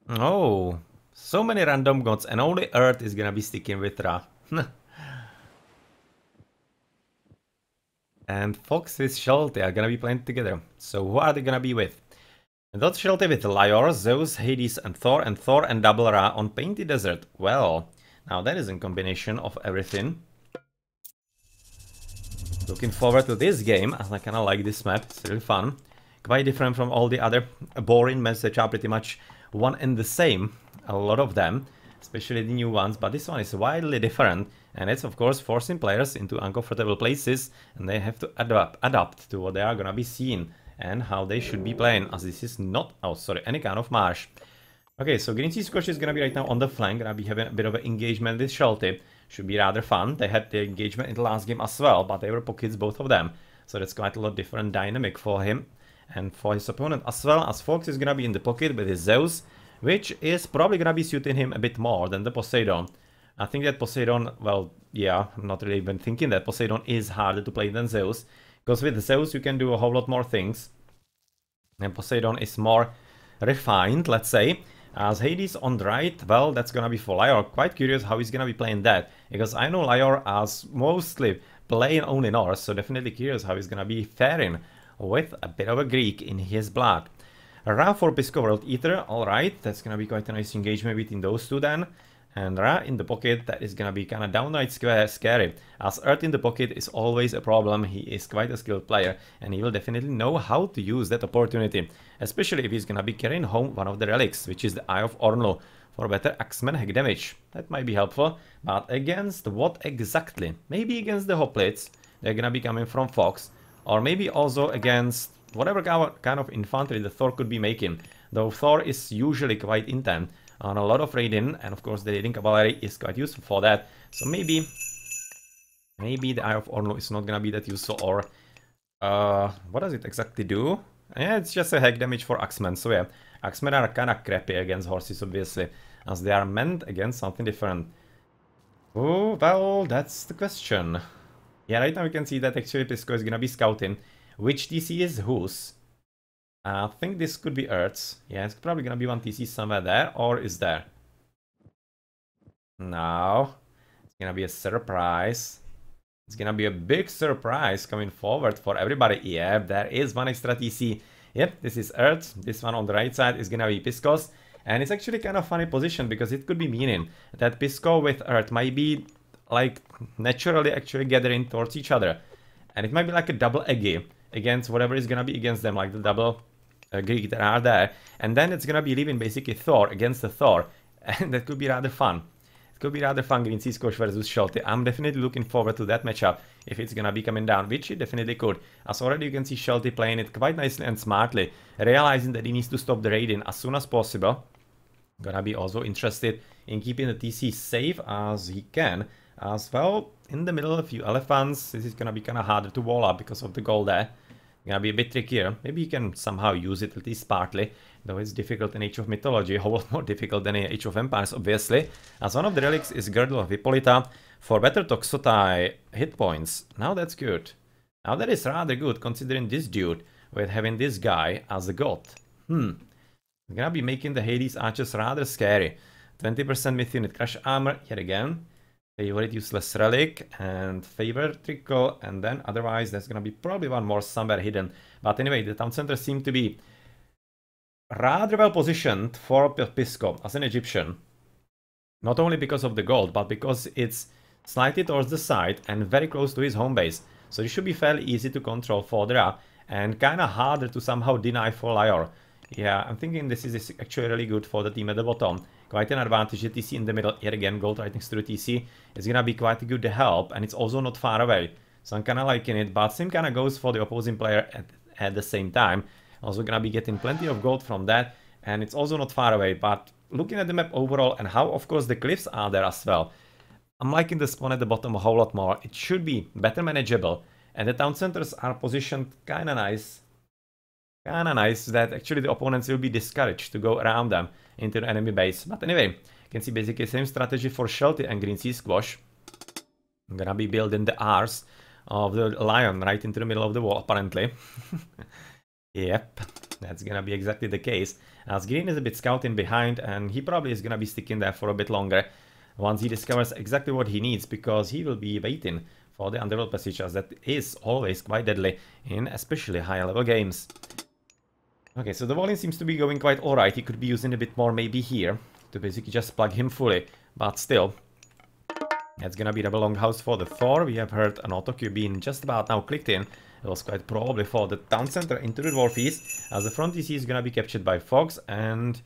Oh, so many random gods, and only Earth is gonna be sticking with Ra. And Fox with Shelty are gonna be playing together. So who are they gonna be with? And that's Shelty with laior, Zeus, Hades, and Thor and Double Ra on Painted Desert. Well, now that is a combination of everything. Looking forward to this game, as I kinda like this map, it's really fun. Quite different from all the other boring maps which are pretty much one and the same, a lot of them, especially the new ones, but this one is wildly different, and it's of course forcing players into uncomfortable places, and they have to adapt to what they are gonna be seeing, and how they should be playing, as this is not, oh sorry, any kind of marsh. Okay, so GreenSeaSquash is gonna be right now on the flank, gonna be having a bit of an engagement with Shelty. Should be rather fun. They had the engagement in the last game as well, but they were pockets, both of them. So that's quite a lot different dynamic for him and for his opponent, as well as Fox is gonna be in the pocket with his Zeus, which is probably gonna be suiting him a bit more than the Poseidon. I think that Poseidon, well, yeah, I'm not really even thinking that Poseidon is harder to play than Zeus, because with Zeus you can do a whole lot more things, and Poseidon is more refined, let's say. As Hades on the right, well, that's gonna be for laior. Quite curious how he's gonna be playing that, because I know laior as mostly playing only Norse, so definitely curious how he's gonna be faring with a bit of a Greek in his blood. Ra for PiscoWorldEater, alright, that's gonna be quite a nice engagement between those two then. And Ra in the pocket, that is gonna be kinda downright scary, as Earth in the pocket is always a problem. He is quite a skilled player, and he will definitely know how to use that opportunity, especially if he's gonna be carrying home one of the relics, which is the Eye of Ornlu, for better Axeman hack damage. That might be helpful, but against what exactly? Maybe against the hoplites, they're gonna be coming from Fox, or maybe also against whatever kind of infantry the Thor could be making, though Thor is usually quite intent on a lot of raiding, and of course the raiding cavalry is quite useful for that, so maybe the Eye of Ornlu is not gonna be that useful, or what does it exactly do? Yeah, it's just a hack damage for Axemen, so yeah, Axemen are kinda crappy against horses, obviously, as they are meant against something different. Oh, well, that's the question. Yeah, right now we can see that actually Pisco is gonna be scouting which TC is whose. I think this could be Earth's. Yeah, it's probably gonna be one TC somewhere there, or is there? No. It's gonna be a surprise. It's gonna be a big surprise coming forward for everybody. Yeah, there is one extra TC. Yep, this is Earth. This one on the right side is gonna be Pisco's. And it's actually kind of funny position, because it could be meaning that Pisco with Earth might be like naturally actually gathering towards each other. And it might be like a double Eggy against whatever is gonna be against them, like the double Greek that are there. And then it's gonna be leaving basically Thor against the Thor. And that could be rather fun. It could be rather fun, GreenSeaSquash versus Shelty. I'm definitely looking forward to that matchup if it's gonna be coming down, which it definitely could. As already you can see Shelty playing it quite nicely and smartly, realizing that he needs to stop the raiding as soon as possible. Gonna be also interested in keeping the TC safe as he can. As well, in the middle, a few elephants. This is gonna be kinda harder to wall up because of the goal there. Gonna be a bit trickier. Maybe you can somehow use it, at least partly, though it's difficult in Age of Mythology, a whole lot more difficult than in Age of Empires, obviously. As one of the relics is Girdle of Hippolyta for better Toxotai hit points. Now that's good. Now that is rather good, considering this dude with having this guy as a god. Gonna be making the Hades archers rather scary. 20% myth unit crash armor, yet again. Favorite useless relic and favorite trickle, and then otherwise there's gonna be probably one more somewhere hidden. But anyway, the town center seemed to be rather well positioned for Pisco as an Egyptian. Not only because of the gold, but because it's slightly towards the side and very close to his home base. So it should be fairly easy to control for Dra, and kinda harder to somehow deny for laior. Yeah, I'm thinking this is actually really good for the team at the bottom. Quite an advantage. The TC in the middle, yet again, gold right next to the TC is gonna be quite a good help, and it's also not far away. So I'm kinda liking it, but same kinda goes for the opposing player at the same time. Also gonna be getting plenty of gold from that, and it's also not far away, but looking at the map overall and how, of course, the cliffs are there as well, I'm liking the spawn at the bottom a whole lot more. It should be better manageable, and the town centers are positioned kinda nice. Kinda nice that actually the opponents will be discouraged to go around them into the enemy base. But anyway, you can see basically the same strategy for Shelty and GreenSeaSquash. I'm gonna be building the R's of the lion right into the middle of the wall, apparently. Yep, that's gonna be exactly the case. As Green is a bit scouting behind, and he probably is gonna be sticking there for a bit longer once he discovers exactly what he needs, because he will be waiting for the underworld passage, as that is always quite deadly in especially higher level games. Okay, so the volume seems to be going quite alright. He could be using a bit more maybe here to basically just plug him fully, but still. That's gonna be double longhouse for the Thor. We have heard an auto Q being just about now clicked in. It was quite probably for the town center into the Dwarfies, as the front DC is gonna be captured by Fox, and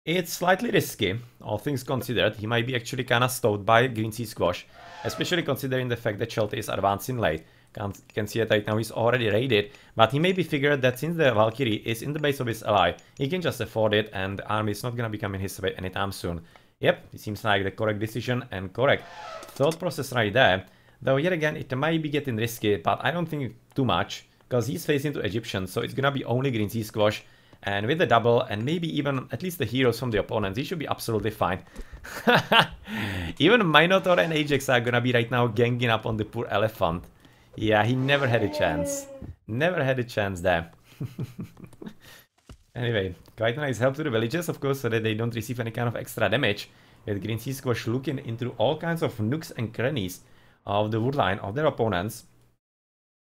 it's slightly risky, all things considered. He might be actually kinda stowed by GreenSeaSquash, especially considering the fact that Shelty is advancing late. You can see that right now he's already raided, but he maybe figured that since the Valkyrie is in the base of his ally, he can just afford it, and the army is not gonna be coming his way anytime soon. Yep, it seems like the correct decision and correct thought process right there. Though yet again, it might be getting risky, but I don't think too much, because he's facing to Egyptians, so it's gonna be only GreenSeaSquash, and with the double, and maybe even at least the heroes from the opponents, he should be absolutely fine. Even Minotaur and Ajax are gonna be right now ganging up on the poor elephant. Yeah, he never had a chance. Never had a chance there. Anyway, quite a nice help to the villagers, of course, so that they don't receive any kind of extra damage. With GreenSeaSquash looking into all kinds of nooks and crannies of the woodline of their opponents.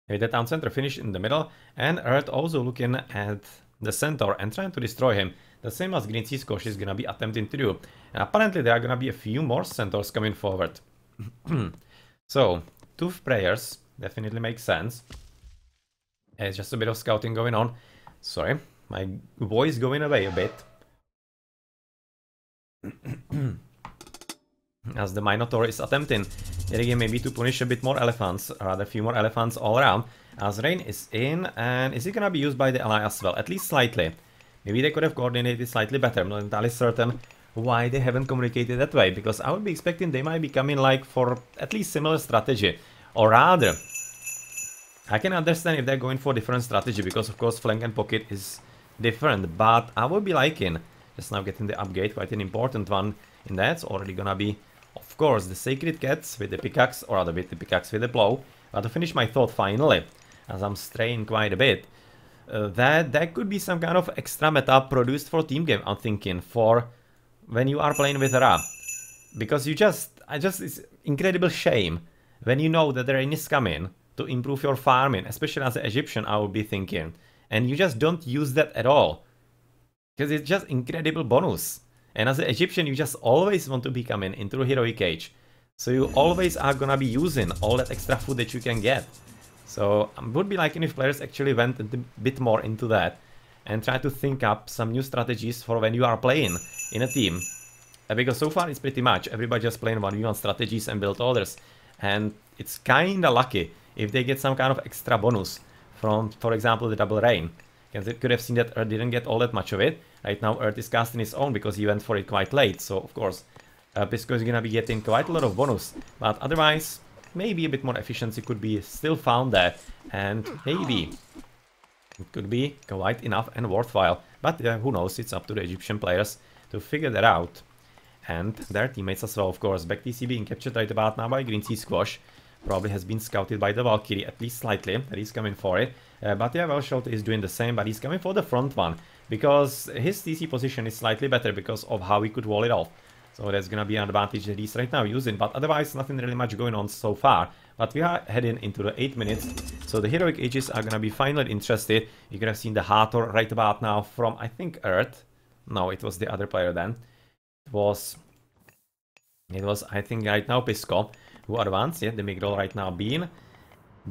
With the town center finished in the middle, and Earth also looking at the centaur and trying to destroy him. The same as GreenSeaSquash is gonna be attempting to do. And apparently there are gonna be a few more centaurs coming forward. So, Tooth Prayers definitely makes sense. It's just a bit of scouting going on. Sorry, my voice going away a bit. As the Minotaur is attempting yet again maybe to punish a bit more elephants, rather a few more elephants all around. As rain is in, and is it gonna be used by the ally as well? At least slightly. Maybe they could have coordinated slightly better. I'm not entirely certain why they haven't communicated that way, because I would be expecting they might be coming like for at least similar strategy. Or rather, I can understand if they're going for different strategy, because of course flank and pocket is different, but I would be liking just now getting the upgrade, quite an important one, and that's already gonna be, of course, the Sacred Cats with the pickaxe, or rather with the pickaxe with the plow. But to finish my thought finally, as I'm straying quite a bit, that there could be some kind of extra meta produced for team game, I'm thinking, for when you are playing with Ra. Because it's incredible shame when you know that the rain is coming to improve your farming, especially as an Egyptian, I would be thinking, and you just don't use that at all. Because it's just incredible bonus. And as an Egyptian, you just always want to be coming into a heroic age. So you always are gonna be using all that extra food that you can get. So I would be liking if players actually went a bit more into that and try to think up some new strategies for when you are playing in a team. Because so far it's pretty much everybody just playing 1v1 strategies and build orders. And it's kinda lucky if they get some kind of extra bonus from, for example, the double rain. Because it could have seen that Earth didn't get all that much of it. Right now Earth is casting his own because he went for it quite late. So of course Pisco is gonna be getting quite a lot of bonus. But otherwise, maybe a bit more efficiency could be still found there. And maybe it could be quite enough and worthwhile. But who knows, it's up to the Egyptian players to figure that out. And their teammates as well, of course. Back TC being captured right about now by GreenSeaSquash. Probably has been scouted by the Valkyrie, at least slightly, that he's coming for it. But yeah, well, Shelty is doing the same, but he's coming for the front one. Because his TC position is slightly better because of how he could wall it off. So that's gonna be an advantage that he's right now using. But otherwise, nothing really much going on so far. But we are heading into the 8 minutes. So the heroic ages are gonna be finally interested. You could have seen the Hathor right about now from, I think, Earth. No, it was the other player then. It was, I think, right now Pisco who advanced. Yeah, the Migdol right now being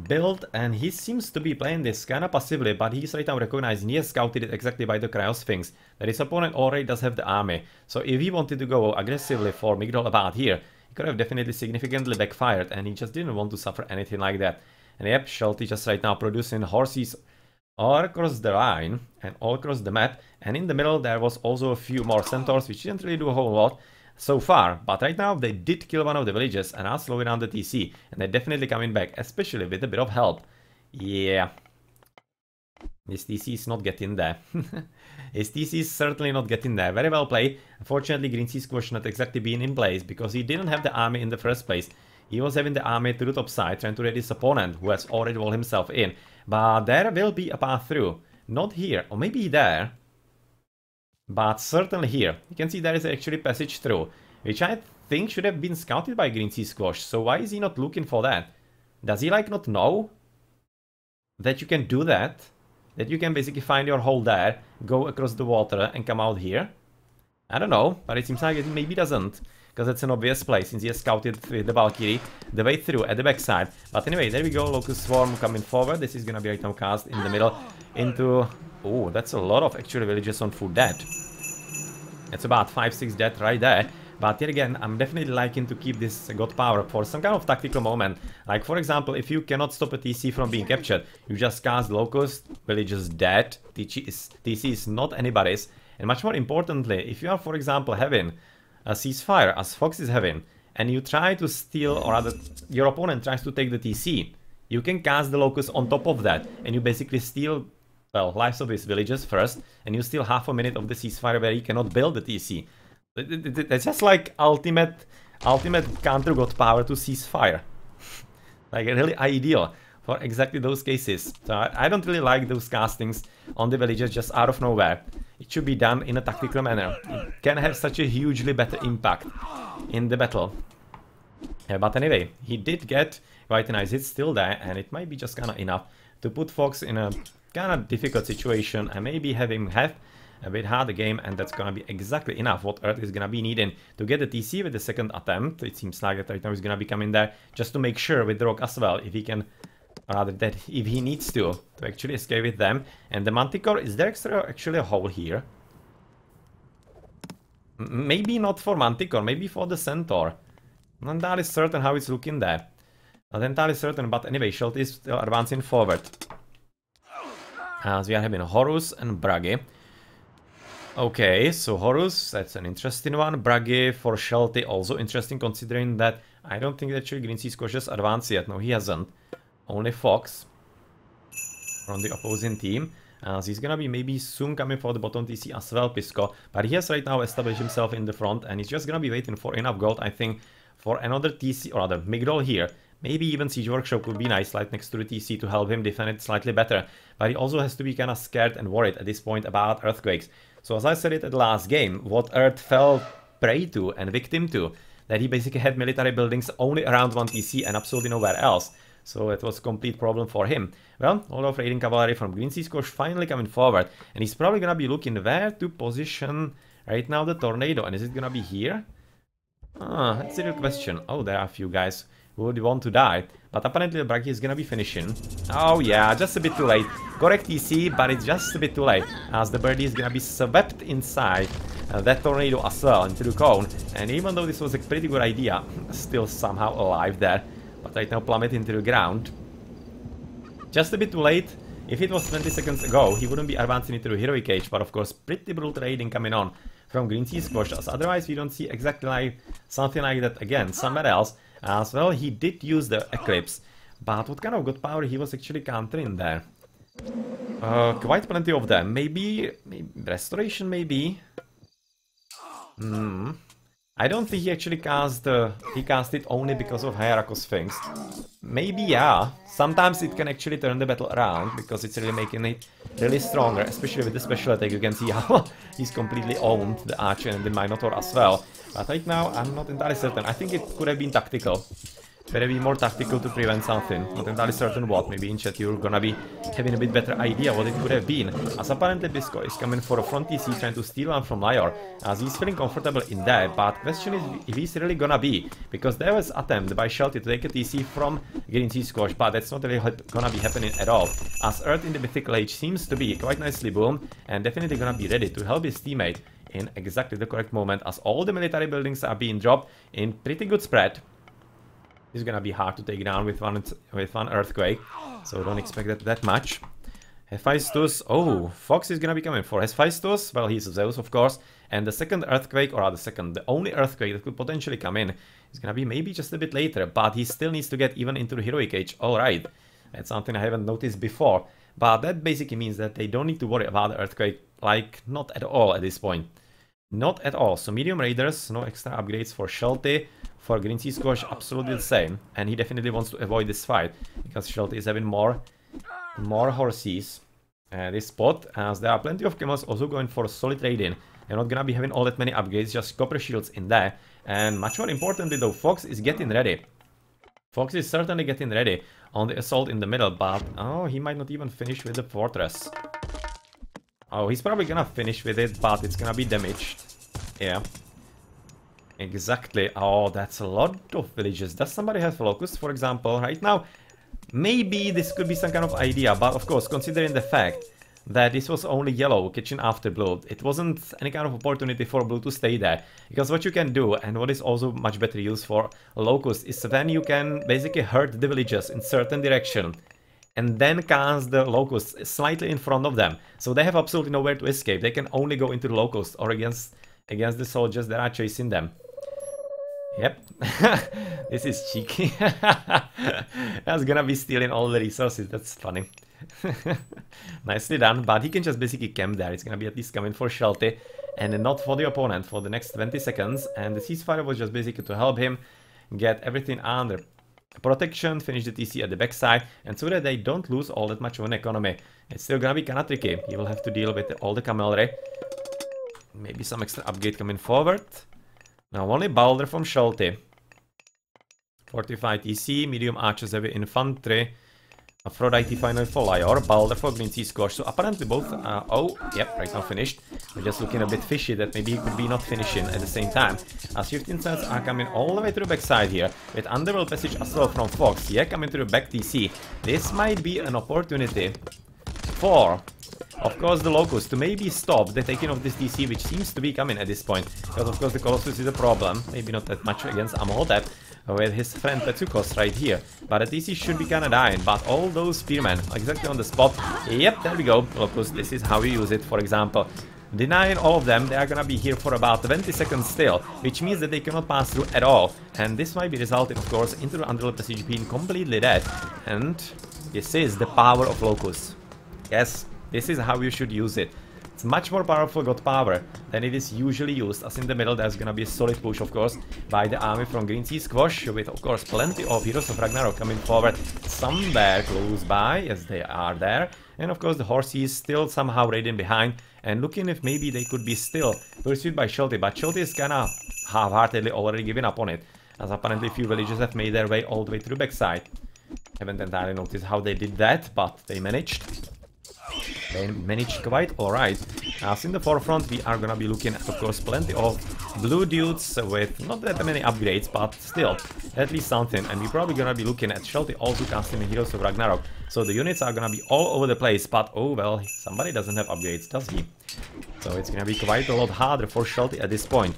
built, and he seems to be playing this kind of passively, but he's right now recognizing he has scouted it exactly by the Cryosphinx, that his opponent already does have the army. So if he wanted to go aggressively for Migdol about here, he could have definitely significantly backfired, and he just didn't want to suffer anything like that. And yep, Shelty just right now producing horses all across the line and all across the map, and in the middle there was also a few more centaurs, which didn't really do a whole lot so far, but right now they did kill one of the villages and are slowing down the TC, and they're definitely coming back, especially with a bit of help. Yeah, this TC is not getting there. His TC is certainly not getting there. Very well played. Unfortunately, GreenSeaSquash not exactly being in place because he didn't have the army in the first place. He was having the army to the top side, trying to raid his opponent, who has already walled himself in. But there will be a path through. Not here, or maybe there. But certainly here. You can see there is actually passage through, which I think should have been scouted by GreenSeaSquash. So why is he not looking for that? Does he like not know that you can do that? That you can basically find your hole there, go across the water and come out here? I don't know, but it seems like it maybe doesn't. Because it's an obvious place, since he has scouted with the Valkyrie the way through at the backside. But anyway, there we go, Locust Swarm coming forward. This is gonna be right now cast in the middle into... Oh, that's a lot of actually villages on foot dead. It's about 5-6 dead right there. But yet again, I'm definitely liking to keep this god power for some kind of tactical moment. Like for example, if you cannot stop a TC from being captured, you just cast Locust, villages dead, TC is not anybody's. And much more importantly, if you are for example having a ceasefire, as Fox is having, and you try to steal, or rather your opponent tries to take the TC, you can cast the Locust on top of that, and you basically steal, well, lives of his villages first, and you steal half a minute of the ceasefire where he cannot build the TC. It's just like ultimate counter god power to ceasefire. Like really ideal for exactly those cases. So I don't really like those castings on the villages just out of nowhere. It should be done in a tactical manner. It can have such a hugely better impact in the battle. But anyway, he did get quite a nice hit still there, and it might be just kinda enough to put Fox in a kinda difficult situation and maybe have him have a bit harder game, and that's gonna be exactly enough what Earth is gonna be needing to get the TC with the second attempt. It seems like that right now he's gonna be coming there just to make sure with the rock as well, if he can, rather that if he needs to actually escape with them. And the Manticore, is there actually a hole here? Maybe not for Manticore, maybe for the Centaur. Not entirely certain how it's looking there. Not entirely certain, but anyway, Shelty is still advancing forward. As we are having Horus and Bragi. Okay, so Horus, that's an interesting one. Bragi for Shelty, also interesting, considering that I don't think that actually GreenSeaSquash has advanced yet. No, he hasn't. Only Fox from the opposing team. He's gonna be maybe soon coming for the bottom TC as well, Pisco. But he has right now established himself in the front, and he's just gonna be waiting for enough gold, I think, for another TC, or rather, Migdol here. Maybe even Siege Workshop would be nice, like next to the TC, to help him defend it slightly better. But he also has to be kind of scared and worried at this point about earthquakes. So as I said it at the last game, what Earth fell prey to and victim to, that he basically had military buildings only around one TC and absolutely nowhere else. So it was a complete problem for him. Well, all of raiding cavalry from GreenSeaSquash finally coming forward, and he's probably gonna be looking where to position right now the tornado. And is it gonna be here? That's a real question. Oh, there are a few guys who would want to die, but apparently the Bragi is gonna be finishing. Oh yeah, just a bit too late. Correct TC, but it's just a bit too late, as the birdie is gonna be swept inside that tornado as well, into the cone. And even though this was a pretty good idea, still somehow alive there, but right now plummet into the ground. Just a bit too late. If it was 20 seconds ago, he wouldn't be advancing into the heroic age, but of course pretty brutal raiding coming on from GreenSeaSquash, as otherwise we don't see exactly like something like that again somewhere else. As well, he did use the Eclipse, but what kind of god power he was actually countering there? Quite plenty of them. Maybe Restoration, maybe? I don't think he actually cast it only because of Hierarchal Sphinx. Maybe, yeah. Sometimes it can actually turn the battle around, because it's really making it really stronger, especially with the special attack. You can see how he's completely owned the Archer and the Minotaur as well. But right now, I'm not entirely certain. I think it could have been tactical. It could have been more tactical to prevent something. Not entirely certain what. Maybe in chat you're gonna be having a bit better idea what it could have been. As apparently Pisco is coming for a front TC, trying to steal one from Laior, as he's feeling comfortable in there. But question is if he's really gonna be. Because there was attempt by Shelty to take a TC from GreenSeaSquash, but that's not really gonna be happening at all. As Earth in the Mythic Age seems to be quite nicely boomed, and definitely gonna be ready to help his teammate in exactly the correct moment, as all the military buildings are being dropped in pretty good spread. It's gonna be hard to take down with one earthquake, so don't expect that much. Hephaestus, oh, Fox is gonna be coming for Hephaestus. Well, he's Zeus, of course, and the second earthquake, or the only earthquake that could potentially come in, is gonna be maybe just a bit later, but he still needs to get even into the heroic age. Alright, that's something I haven't noticed before, but that basically means that they don't need to worry about the earthquake, like, not at all at this point. Not at all. So medium raiders, no extra upgrades for Shelty. For GreenSeaSquash, absolutely the same. And he definitely wants to avoid this fight, because Shelty is having more horses. this spot, as there are plenty of camels also going for solid raiding. They're not gonna be having all that many upgrades, just copper shields in there. And much more importantly though, Fox is getting ready. Fox is certainly getting ready on the assault in the middle, but oh, he might not even finish with the fortress. Oh, he's probably gonna finish with it, but it's gonna be damaged. Yeah. Exactly. Oh, that's a lot of villages. Does somebody have locusts, for example, right now? Maybe this could be some kind of idea, but of course, considering the fact that this was only yellow kitchen after blue, it wasn't any kind of opportunity for blue to stay there. Because what you can do, and what is also much better use for locusts, is when you can basically hurt the villages in certain direction and then cast the locusts slightly in front of them. So they have absolutely nowhere to escape. They can only go into the locusts or against the soldiers that are chasing them. Yep, this is cheeky. That's gonna be stealing all the resources, that's funny. Nicely done, but he can just basically camp there. It's gonna be at least coming for Shelty and not for the opponent for the next 20 seconds. And the ceasefire was just basically to help him get everything under protection, finish the TC at the backside, and so that they don't lose all that much of an economy. It's still gonna be kinda tricky. He will have to deal with all the camelry. Maybe some extra upgrade coming forward. Now only Balder from Shelty. Fortified TC, medium archers, heavy infantry. Aphrodite finally for laior, Balder for GreenSeaSquash. So apparently both oh, yep, right now finished. We're just looking a bit fishy that maybe he could be not finishing at the same time. As 15 cents are coming all the way to the backside here, with underworld passage as well from Fox. Yeah, coming to the back TC. This might be an opportunity for, of course, the Locusts to maybe stop the taking of this DC, which seems to be coming at this point. Because of course the Colossus is a problem, maybe not that much against Amhotep with his friend Petsukos right here. But the DC should be kinda dying, but all those spearmen exactly on the spot. Yep, there we go, Locust, this is how you use it, for example. Denying all of them, they are gonna be here for about 20 seconds still, which means that they cannot pass through at all. And this might be resulting, of course, into the underworld passage being completely dead. And this is the power of Locusts. Yes, this is how you should use it. It's much more powerful god power than it is usually used, as in the middle there's gonna be a solid push, of course, by the army from GreenSeaSquash, with, of course, plenty of Heroes of Ragnarok coming forward somewhere close by, as they are there. And, of course, the horses still somehow raiding behind and looking if maybe they could be still pursued by Shelty, but Shelty is kinda half-heartedly already giving up on it, as apparently a few villages have made their way all the way to the backside. Haven't entirely noticed how they did that, but they managed. They managed quite alright. As in the forefront, we are gonna be looking at, of course, plenty of blue dudes with not that many upgrades, but still, at least something. And we're probably gonna be looking at Shelty also casting Heroes of Ragnarok. So the units are gonna be all over the place, but oh well, somebody doesn't have upgrades, does he? So it's gonna be quite a lot harder for Shelty at this point.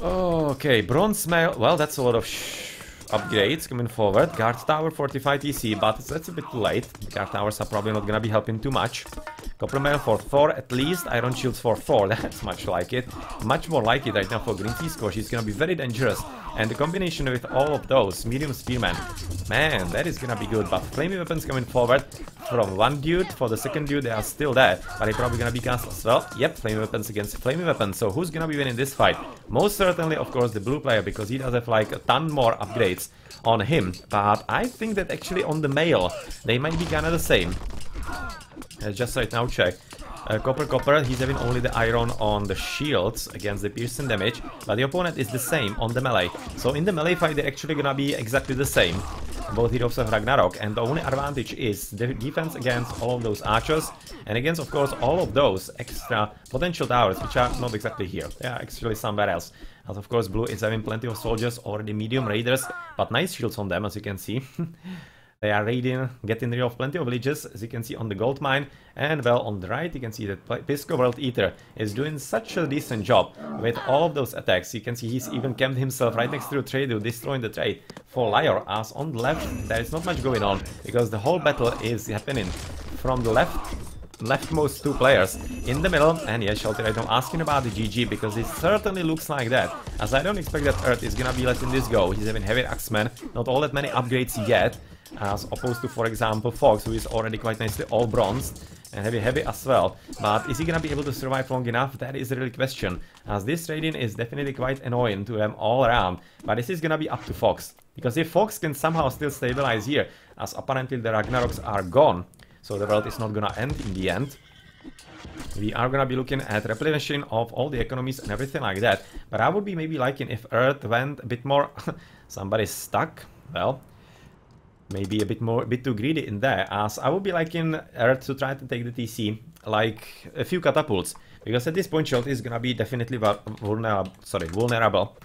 Okay, bronze mail. Well, that's a lot of upgrades coming forward. Guard tower, fortified TC, but that's a bit too late. Guard towers are probably not gonna be helping too much. Copper mail for Thor, at least. Iron shields for Thor, that's much like it. Much more like it right now for GreenSeaSquash. He's gonna be very dangerous. And the combination with all of those medium spearmen, man, that is gonna be good. But flaming weapons coming forward from one dude. For the second dude, they are still there, but they're probably gonna be cast as well. Yep, flaming weapons against flaming weapons. So who's gonna be winning this fight? Most certainly, of course, the blue player, because he does have like a ton more upgrades on him. But I think that actually on the male, they might be kinda the same. Just right now check. Copper, he's having only the iron on the shields against the piercing damage, but the opponent is the same on the melee. So in the melee fight, they're actually gonna be exactly the same, both Heroes of Ragnarok, and the only advantage is the defense against all of those archers, and against, of course, all of those extra potential towers, which are not exactly here. They are actually somewhere else. As of course, blue is having plenty of soldiers, already medium raiders, but nice shields on them, as you can see. They are raiding, getting rid of plenty of villages, as you can see on the gold mine. And well, on the right, you can see that PiscoWorldEater is doing such a decent job with all of those attacks. You can see he's even camped himself right next to a trade, destroying the trade for laior. As on the left, there is not much going on, because the whole battle is happening from the leftmost two players in the middle. And yes, Shelty right now asking about the GG, because it certainly looks like that, as I don't expect that Earth is gonna be letting this go. He's having heavy axemen, not all that many upgrades yet, as opposed to, for example, Fox, who is already quite nicely all bronzed and heavy as well. But is he gonna be able to survive long enough? That is the real question, as this raiding is definitely quite annoying to them all around. But this is gonna be up to Fox, because if Fox can somehow still stabilize here, as apparently the Ragnaroks are gone, so the world is not gonna end in the end. We are gonna be looking at replenishing of all the economies and everything like that. But I would be maybe liking if Earth went a bit more... Somebody's stuck. Well, maybe a bit too greedy in there. As I would be liking Earth to try to take the TC, like a few catapults. Because at this point, Shelty is gonna be definitely vulnerable.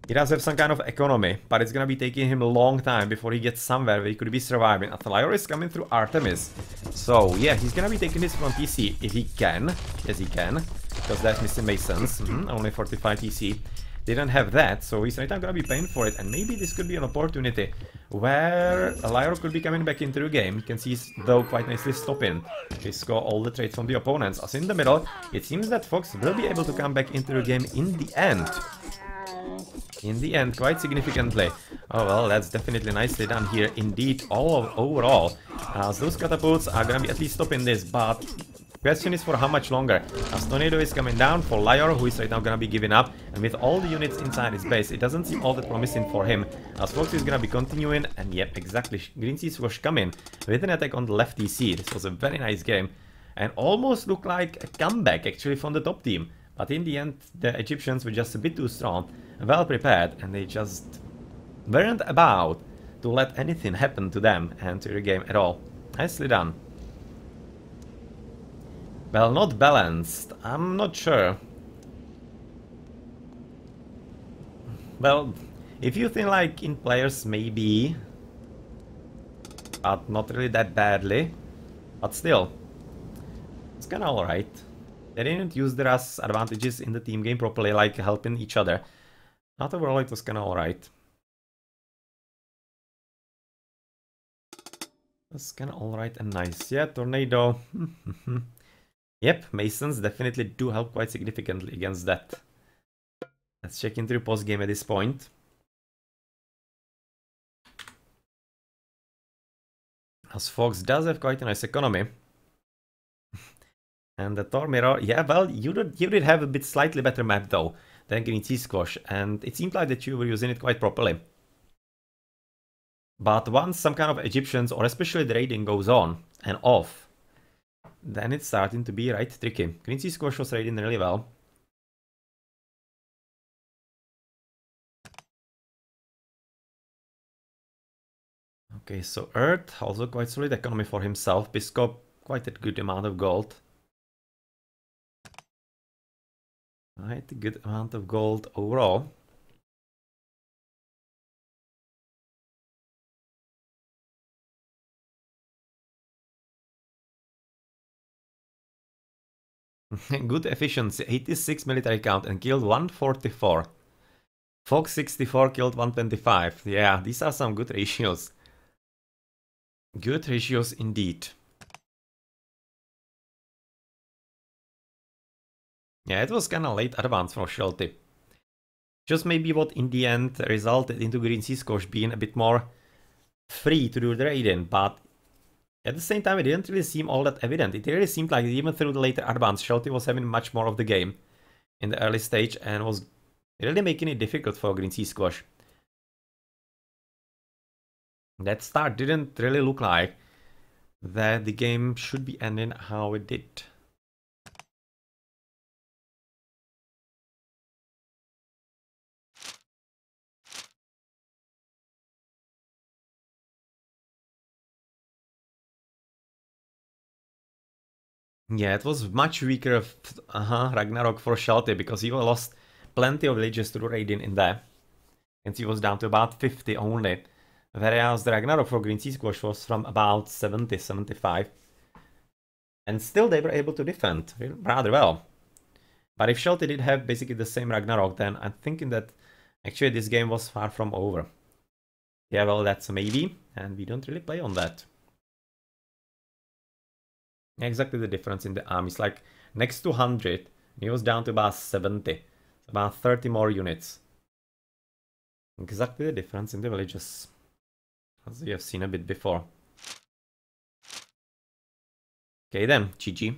He does have some kind of economy, but it's gonna be taking him a long time before he gets somewhere where he could be surviving. And laior is coming through Artemis. So, yeah, he's gonna be taking this from TC if he can. Yes, he can. Because that's missing Masons. Only 45 TC. Didn't have that, so he's right now gonna be paying for it. And maybe this could be an opportunity where laior could be coming back into the game. You can see he's, though, quite nicely stopping. He score all the trades from the opponents. As in the middle, it seems that Fox will be able to come back into the game in the end. In the end, quite significantly. Oh well, that's definitely nicely done here. Indeed, overall, as those catapults are gonna be at least stopping this, but question is for how much longer. As Tornado is coming down for laior, who is right now gonna be giving up, and with all the units inside his base, it doesn't seem all that promising for him. As Fox is gonna be continuing, and yep, exactly, GreenSeaSquash coming with an attack on the left TC. This was a very nice game, and almost looked like a comeback actually from the top team. But in the end, the Egyptians were just a bit too strong, well prepared, and they just weren't about to let anything happen to them and to the game at all. Nicely done. Well, not balanced. I'm not sure. Well, if you think like in players, maybe, but not really that badly. But still, it's kinda alright. They didn't use their advantages in the team game properly, like helping each other. Not overall, it was kinda alright. That's kinda alright and nice. Yeah, Tornado. Yep, Masons definitely do help quite significantly against that. Let's check into the post game at this point. As Fox does have quite a nice economy. And the Thor mirror, yeah, well, you did have a bit slightly better map though than GreenSeaSquash, and it seemed like that you were using it quite properly. But once some kind of Egyptians, or especially the raiding, goes on and off, then it's starting to be right tricky. GreenSeaSquash was raiding really well. Okay, so Earth, also quite solid economy for himself. Pisco, quite a good amount of gold. Quite a good amount of gold overall. Good efficiency, 86 military count and killed 144. Fox 64 killed 125. Yeah, these are some good ratios. Good ratios indeed. Yeah, it was kinda late advance from Shelty. Just maybe what in the end resulted into GreenSeaSquash being a bit more free to do the raiding, but at the same time it didn't really seem all that evident. It really seemed like even through the later advance, Shelty was having much more of the game in the early stage and was really making it difficult for GreenSeaSquash. That start didn't really look like that the game should be ending how it did. Yeah, it was much weaker of Ragnarok for Shelty because he lost plenty of villages to raiding in there. And he was down to about 50 only. Whereas the Ragnarok for GreenSeaSquash was from about 70, 75. And still they were able to defend rather well. But if Shelty did have basically the same Ragnarok, then I'm thinking that actually this game was far from over. Yeah, well, that's a maybe, and we don't really play on that. Exactly the difference in the armies, like next to 100, he was down to about 70, about 30 more units. Exactly the difference in the villages, as we have seen a bit before. Okay then, GG.